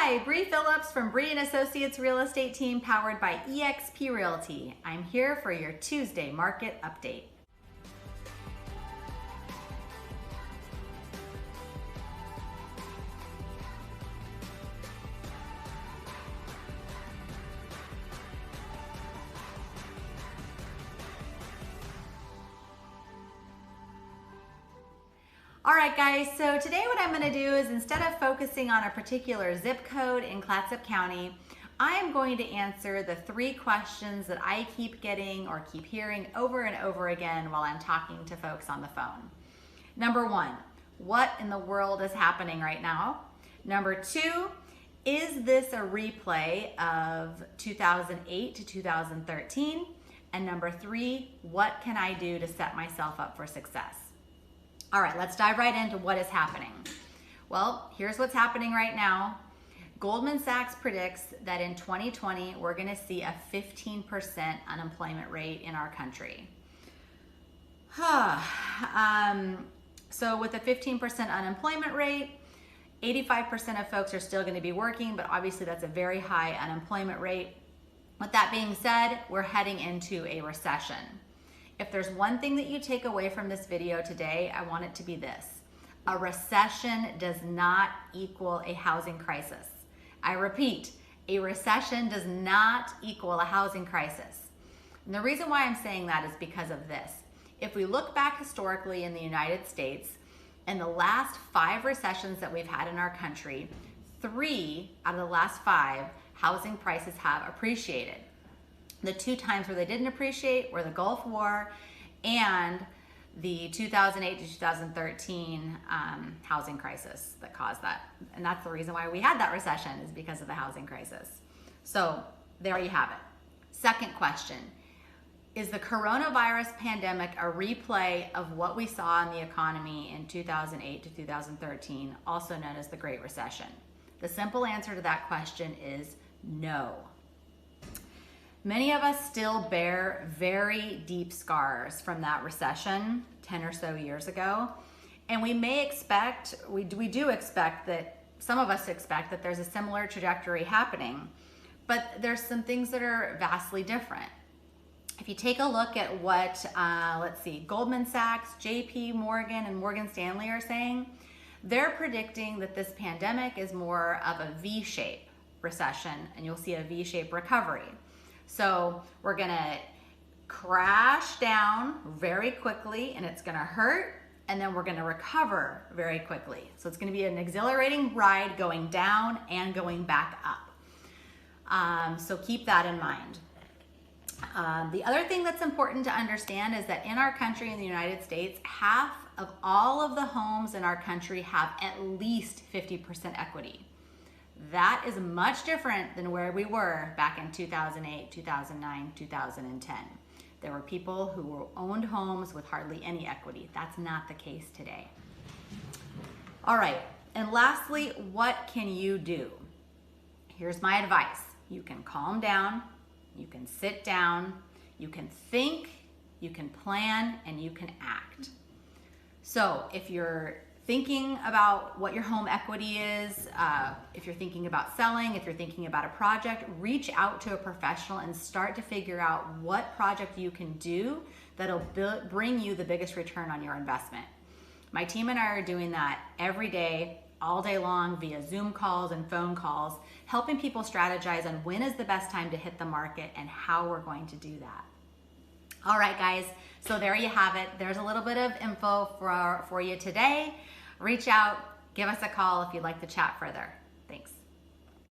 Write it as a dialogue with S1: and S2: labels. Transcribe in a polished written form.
S1: Hi, Bree Phillips from Bree and Associates Real Estate Team powered by eXp Realty. I'm here for your Tuesday market update. All right guys, so today what I'm gonna do is instead of focusing on a particular zip code in Clatsop County, I am going to answer the 3 questions that I keep getting or keep hearing over and over again while I'm talking to folks on the phone. Number 1, what in the world is happening right now? Number 2, is this a replay of 2008 to 2013? And number 3, what can I do to set myself up for success? All right, let's dive right into what is happening. Well, here's what's happening right now. Goldman Sachs predicts that in 2020, we're gonna see a 15% unemployment rate in our country. So with a 15% unemployment rate, 85% of folks are still gonna be working, but obviously that's a very high unemployment rate. With that being said, we're heading into a recession. If there's one thing that you take away from this video today, I want it to be this. A recession does not equal a housing crisis. I repeat, a recession does not equal a housing crisis. And the reason why I'm saying that is because of this. If we look back historically in the United States, in the last 5 recessions that we've had in our country, 3 out of the last 5 housing prices have appreciated. The 2 times where they didn't appreciate were the Gulf War and the 2008 to 2013 housing crisis that caused that. And that's the reason why we had that recession, is because of the housing crisis. So there you have it. Second question, is the coronavirus pandemic a replay of what we saw in the economy in 2008 to 2013, also known as the Great Recession? The simple answer to that question is no. Many of us still bear very deep scars from that recession 10 or so years ago. And we do expect that, some of us expect that there's a similar trajectory happening, but there's some things that are vastly different. If you take a look at what, Goldman Sachs, JP Morgan, and Morgan Stanley are saying, they're predicting that this pandemic is more of a V-shape recession, and you'll see a V-shaped recovery. So we're gonna crash down very quickly and it's gonna hurt, and then we're gonna recover very quickly. So it's gonna be an exhilarating ride going down and going back up. So keep that in mind. The other thing that's important to understand is that in our country, in the United States, half of all of the homes in our country have at least 50% equity. That is much different than where we were back in 2008, 2009, 2010. There were people who owned homes with hardly any equity. That's not the case today. All right, and lastly, what can you do? Here's my advice. You can calm down, you can sit down, you can think, you can plan, and you can act. So if you're thinking about what your home equity is, if you're thinking about selling, if you're thinking about a project, reach out to a professional and start to figure out what project you can do that'll bring you the biggest return on your investment. My team and I are doing that every day, all day long, via Zoom calls and phone calls, helping people strategize on when is the best time to hit the market and how we're going to do that. All right, guys, so there you have it. There's a little bit of info for you today. Reach out, give us a call if you'd like to chat further. Thanks.